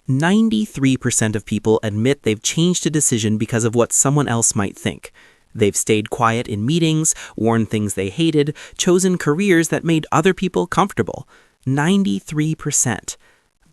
93% of people admit they've changed a decision because of what someone else might think. They've stayed quiet in meetings, worn things they hated, chosen careers that made other people comfortable. 93%.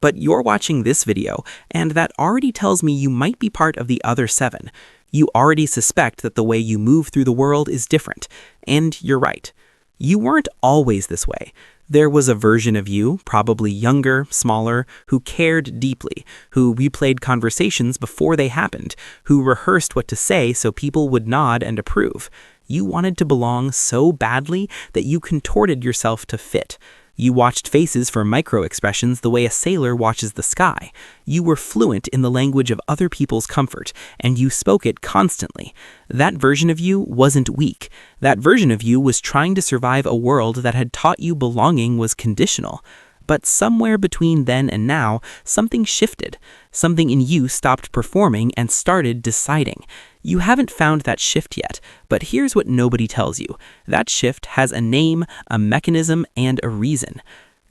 But you're watching this video, and that already tells me you might be part of the other 7. You already suspect that the way you move through the world is different. And you're right. You weren't always this way. There was a version of you, probably younger, smaller, who cared deeply, who replayed conversations before they happened, who rehearsed what to say so people would nod and approve. You wanted to belong so badly that you contorted yourself to fit. You watched faces for micro-expressions the way a sailor watches the sky. You were fluent in the language of other people's comfort, and you spoke it constantly. That version of you wasn't weak. That version of you was trying to survive a world that had taught you belonging was conditional. But somewhere between then and now, something shifted. Something in you stopped performing and started deciding. You haven't found that shift yet, but here's what nobody tells you. That shift has a name, a mechanism, and a reason.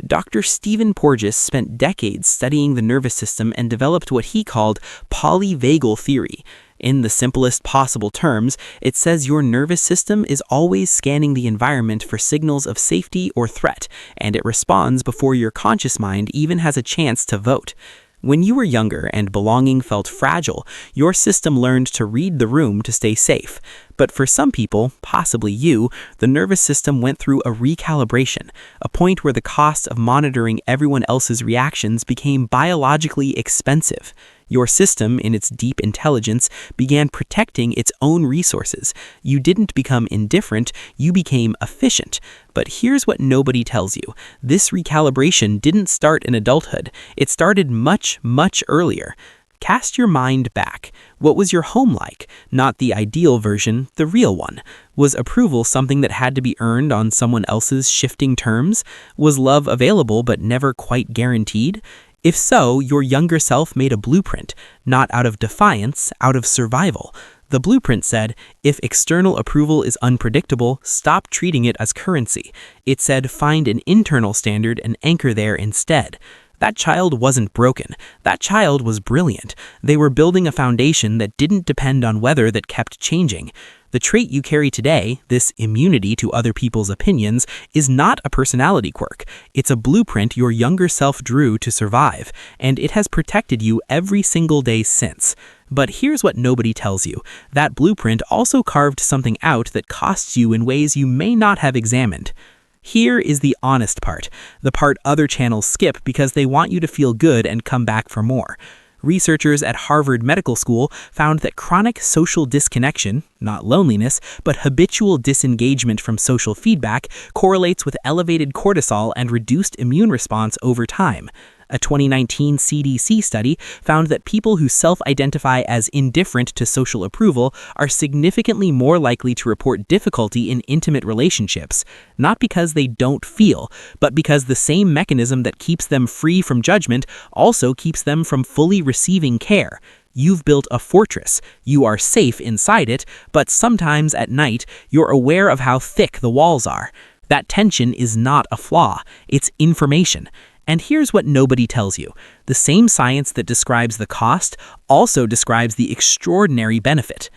Dr. Stephen Porges spent decades studying the nervous system and developed what he called polyvagal theory. In the simplest possible terms, it says your nervous system is always scanning the environment for signals of safety or threat, and it responds before your conscious mind even has a chance to vote. When you were younger and belonging felt fragile, your system learned to read the room to stay safe. But for some people, possibly you, the nervous system went through a recalibration, a point where the cost of monitoring everyone else's reactions became biologically expensive. Your system, in its deep intelligence, began protecting its own resources. You didn't become indifferent, you became efficient. But here's what nobody tells you. This recalibration didn't start in adulthood. It started much, much earlier. Cast your mind back. What was your home like? Not the ideal version, the real one. Was approval something that had to be earned on someone else's shifting terms? Was love available but never quite guaranteed? If so, your younger self made a blueprint, not out of defiance, out of survival. The blueprint said, if external approval is unpredictable, stop treating it as currency. It said, find an internal standard and anchor there instead. That child wasn't broken. That child was brilliant. They were building a foundation that didn't depend on weather that kept changing. The trait you carry today, this immunity to other people's opinions, is not a personality quirk. It's a blueprint your younger self drew to survive, and it has protected you every single day since. But here's what nobody tells you. That blueprint also carved something out that costs you in ways you may not have examined. Here is the honest part, the part other channels skip because they want you to feel good and come back for more. Researchers at Harvard Medical School found that chronic social disconnection, not loneliness, but habitual disengagement from social feedback, correlates with elevated cortisol and reduced immune response over time. A 2019 CDC study found that people who self-identify as indifferent to social approval are significantly more likely to report difficulty in intimate relationships, not because they don't feel, but because the same mechanism that keeps them free from judgment also keeps them from fully receiving care. You've built a fortress. You are safe inside it, but sometimes at night, you're aware of how thick the walls are. That tension is not a flaw, it's information. And here's what nobody tells you. The same science that describes the cost also describes the extraordinary benefit.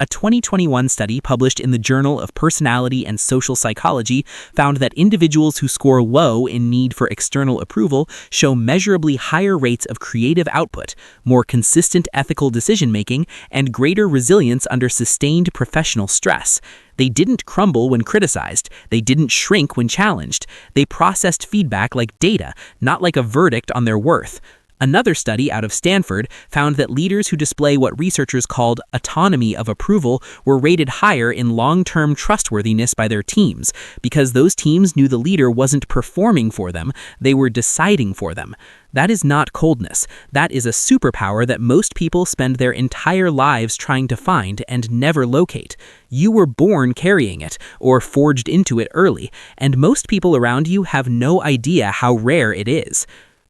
A 2021 study published in the Journal of Personality and Social Psychology found that individuals who score low in need for external approval show measurably higher rates of creative output, more consistent ethical decision-making, and greater resilience under sustained professional stress. They didn't crumble when criticized. They didn't shrink when challenged. They processed feedback like data, not like a verdict on their worth. Another study out of Stanford found that leaders who display what researchers called autonomy of approval were rated higher in long-term trustworthiness by their teams, because those teams knew the leader wasn't performing for them, they were deciding for them. That is not coldness. That is a superpower that most people spend their entire lives trying to find and never locate. You were born carrying it, or forged into it early, and most people around you have no idea how rare it is.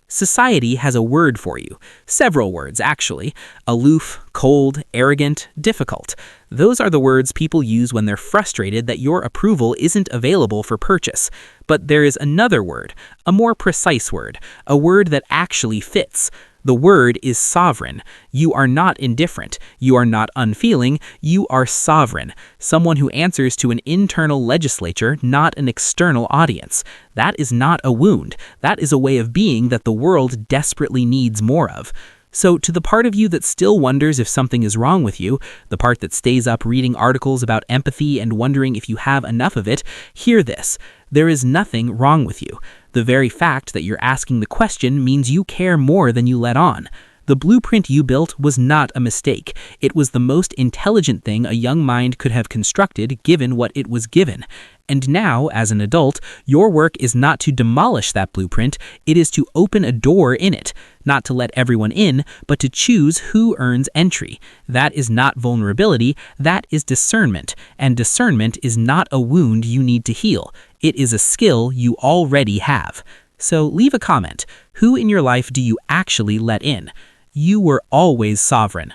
Society has a word for you. Several words, actually. Aloof, cold, arrogant, difficult. Those are the words people use when they're frustrated that your approval isn't available for purchase. But there is another word, a more precise word, a word that actually fits. The word is sovereign. You are not indifferent. You are not unfeeling. You are sovereign. Someone who answers to an internal legislature, not an external audience. That is not a wound. That is a way of being that the world desperately needs more of. So to the part of you that still wonders if something is wrong with you, the part that stays up reading articles about empathy and wondering if you have enough of it, hear this. There is nothing wrong with you. The very fact that you're asking the question means you care more than you let on. The blueprint you built was not a mistake. It was the most intelligent thing a young mind could have constructed given what it was given. And now, as an adult, your work is not to demolish that blueprint, it is to open a door in it. Not to let everyone in, but to choose who earns entry. That is not vulnerability, that is discernment. And discernment is not a wound you need to heal. It is a skill you already have. So leave a comment. Who in your life do you actually let in? You were always sovereign.